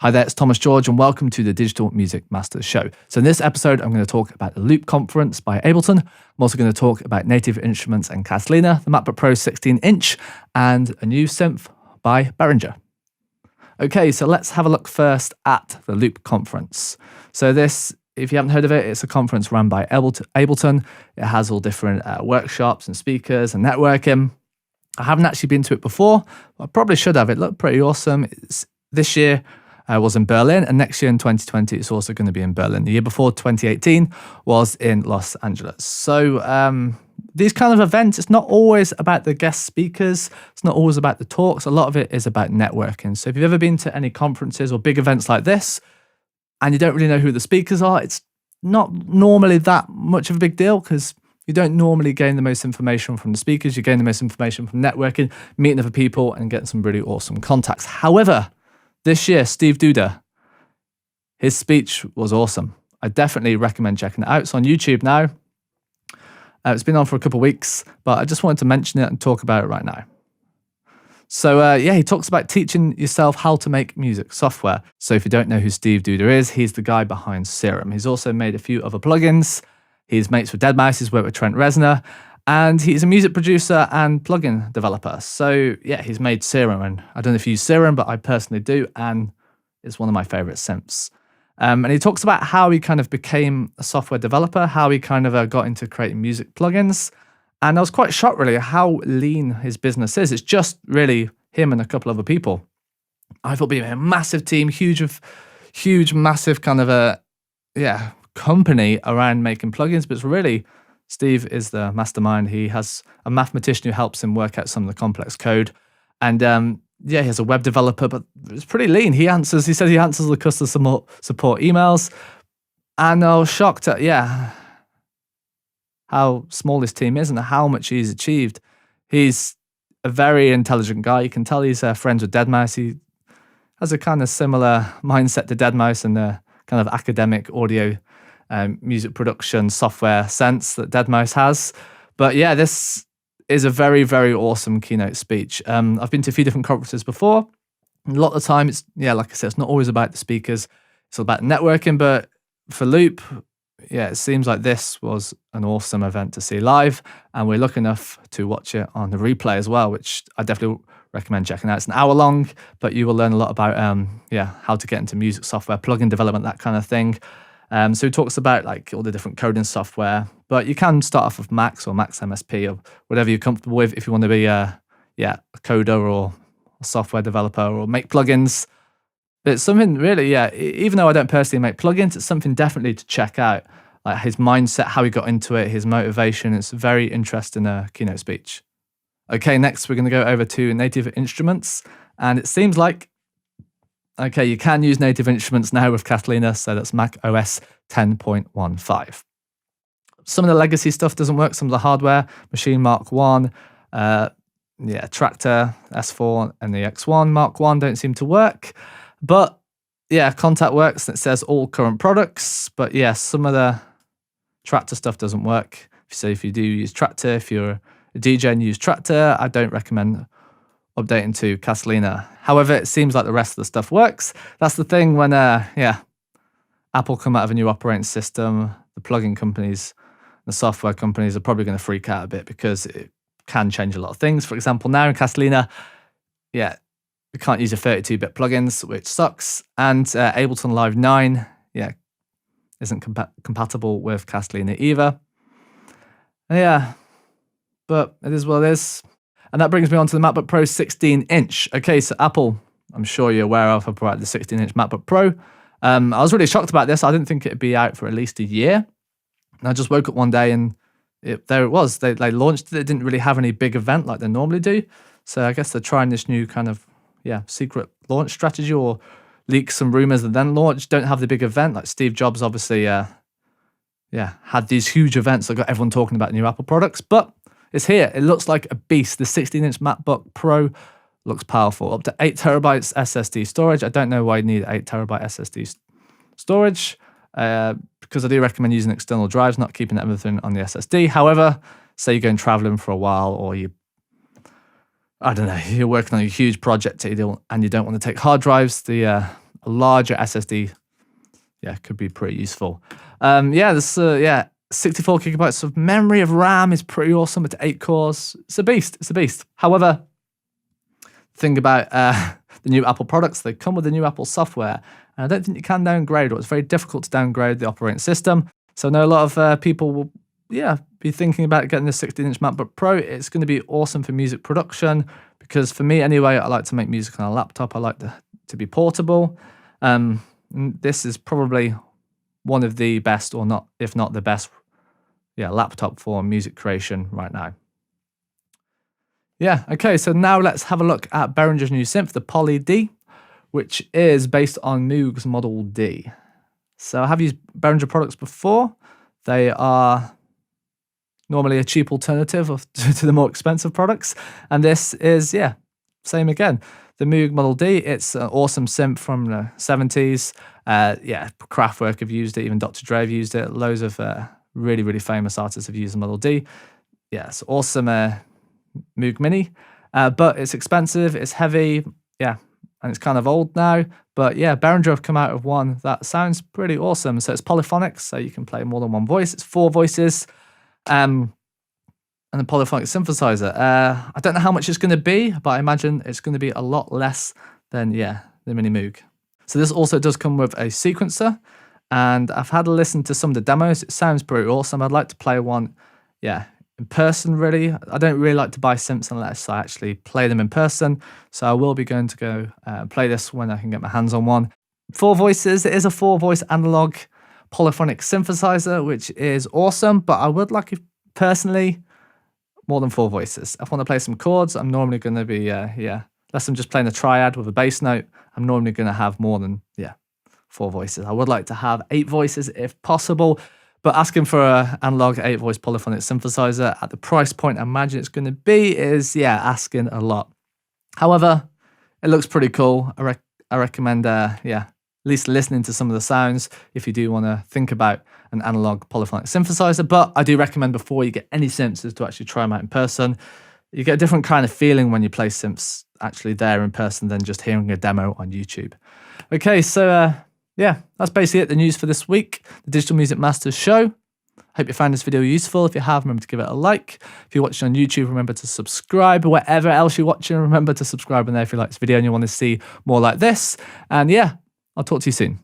Hi there, it's Thomas George and welcome to the Digital Music Masters Show. So in this episode, I'm going to talk about the Loop conference by Ableton. I'm also going to talk about Native Instruments and Catalina, the MacBook Pro 16-inch, and a new synth by Behringer. Okay, so let's have a look first at the Loop conference. So this, if you haven't heard of it, it's a conference run by Ableton. It has all different workshops and speakers and networking. I haven't actually been to it before, but I probably should have. It looked pretty awesome. This year was in Berlin, and next year in 2020 it's also going to be in Berlin. The year before, 2018, was in Los Angeles. So these kind of events, it's not always about the guest speakers, it's not always about the talks, a lot of it is about networking. So if you've ever been to any conferences or big events like this and you don't really know who the speakers are, it's not normally that much of a big deal because you don't normally gain the most information from the speakers. You gain the most information from networking, meeting other people and getting some really awesome contacts. However, this year, Steve Duda, his speech was awesome. I definitely recommend checking it out. It's on YouTube now. It's been on for a couple of weeks, but I just wanted to mention it and talk about it right now. So he talks about teaching yourself how to make music software. So if you don't know who Steve Duda is, he's the guy behind Serum. He's also made a few other plugins. He's mates with Deadmau5, he's worked with Trent Reznor, and he's a music producer and plugin developer. So yeah, he's made Serum, and I don't know if you use Serum, but I personally do, and it's one of my favorite synths. And he talks about how he kind of became a software developer, how he kind of got into creating music plugins. And I was quite shocked really how lean his business is. It's just really him and a couple other people. I thought being a massive team, huge, massive kind of company around making plugins, but it's really Steve is the mastermind. He has a mathematician who helps him work out some of the complex code. And he has a web developer, but it's pretty lean. He says he answers the customer support emails. And I was shocked at, how small this team is and how much he's achieved. He's a very intelligent guy. You can tell he's friends with Deadmau5. He has a kind of similar mindset to Deadmau5 and the kind of academic audio music production software sense that Deadmau5 has. But yeah, this is a very, very awesome keynote speech. I've been to a few different conferences before. A lot of the time, it's, like I said, it's not always about the speakers. It's all about networking. But for Loop, it seems like this was an awesome event to see live. And we're lucky enough to watch it on the replay as well, which I definitely recommend checking out. It's an hour long, but you will learn a lot about how to get into music software, plugin development, that kind of thing. So he talks about like all the different coding software, but you can start off with Max or Max MSP or whatever you're comfortable with if you want to be a coder or a software developer or make plugins. But it's something really, even though I don't personally make plugins, it's something definitely to check out. Like his mindset, how he got into it, his motivation. It's a very interesting keynote speech. Okay, next we're going to go over to Native Instruments. And it seems like you can use Native Instruments now with Catalina, so that's macOS 10.15. Some of the legacy stuff doesn't work, some of the hardware, Machine Mark 1, Tractor S4 and the X1 Mark 1 don't seem to work. But Contact works, and it says all current products, but some of the Tractor stuff doesn't work. So if you do use Tractor, if you're a DJ and you use Tractor, I don't recommend updating to Catalina. However, it seems like the rest of the stuff works. That's the thing when Apple come out of a new operating system, the plugin companies, the software companies are probably going to freak out a bit because it can change a lot of things. For example, now in Catalina, we can't use your 32-bit plugins, which sucks. And Ableton Live 9, isn't compatible with Catalina either. But it is what it is. And that brings me on to the MacBook Pro 16-inch. Okay, so Apple, I'm sure you're aware of, have brought out the 16-inch MacBook Pro. I was really shocked about this. I didn't think it'd be out for at least a year. And I just woke up one day and there it was. They launched it. It didn't really have any big event like they normally do. So I guess they're trying this new kind of, secret launch strategy or leak some rumors and then launch. Don't have the big event. Like Steve Jobs obviously, had these huge events that got everyone talking about new Apple products. But it's here. It looks like a beast. The 16-inch MacBook Pro looks powerful. Up to 8 terabytes SSD storage. I don't know why you need 8 terabyte SSD storage because I do recommend using external drives, not keeping everything on the SSD. However, say you're going traveling for a while or you're working on a huge project and you don't want to take hard drives, the a larger SSD, could be pretty useful. This 64 gigabytes of memory of RAM is pretty awesome. It's 8 cores. It's a beast. It's a beast. However, thing about the new Apple products, they come with the new Apple software, and I don't think you can downgrade, or it's very difficult to downgrade the operating system. So I know a lot of people will be thinking about getting the 16-inch MacBook Pro. It's going to be awesome for music production, because for me anyway, I like to make music on a laptop. I like to be portable. This is probably one of the best, or not, if not the best, laptop for music creation right now. Okay, so now let's have a look at Behringer's new synth, the Poly D, which is based on Moog's Model D. So I have used Behringer products before. They are normally a cheap alternative to the more expensive products. And this is, same again. The Moog Model D, it's an awesome synth from the 70s. Kraftwerk have used it, even Dr. Dre have used it. Loads of really, really famous artists have used the Model D. It's awesome Moog Mini, but it's expensive, it's heavy, and it's kind of old now. But Behringer have come out with one that sounds pretty awesome. So it's polyphonic, so you can play more than one voice. It's 4 voices, and a polyphonic synthesizer. I don't know how much it's going to be, but I imagine it's going to be a lot less than the Mini Moog. So this also does come with a sequencer, and I've had a listen to some of the demos. It sounds pretty awesome. I'd like to play one, in person, really. I don't really like to buy synths unless I actually play them in person. So I will be going to go play this when I can get my hands on one. 4 voices. It is a 4-voice analog polyphonic synthesizer, which is awesome. But I would like, personally, more than 4 voices. If I want to play some chords, I'm normally going to be, unless I'm just playing a triad with a bass note, I'm normally going to have more than, 4 voices. I would like to have 8 voices if possible. But asking for an analog 8-voice polyphonic synthesizer at the price point I imagine it's going to be is, asking a lot. However, it looks pretty cool. I recommend, at least listening to some of the sounds if you do want to think about an analog polyphonic synthesizer. But I do recommend, before you get any synths, is to actually try them out in person. You get a different kind of feeling when you play synths actually there in person than just hearing a demo on YouTube. Okay, so that's basically it, the news for this week, the Digital Music Masters show. Hope you found this video useful. If you have, remember to give it a like. If you're watching on YouTube, remember to subscribe. Whatever else you're watching, remember to subscribe on there if you like this video and you want to see more like this. And I'll talk to you soon.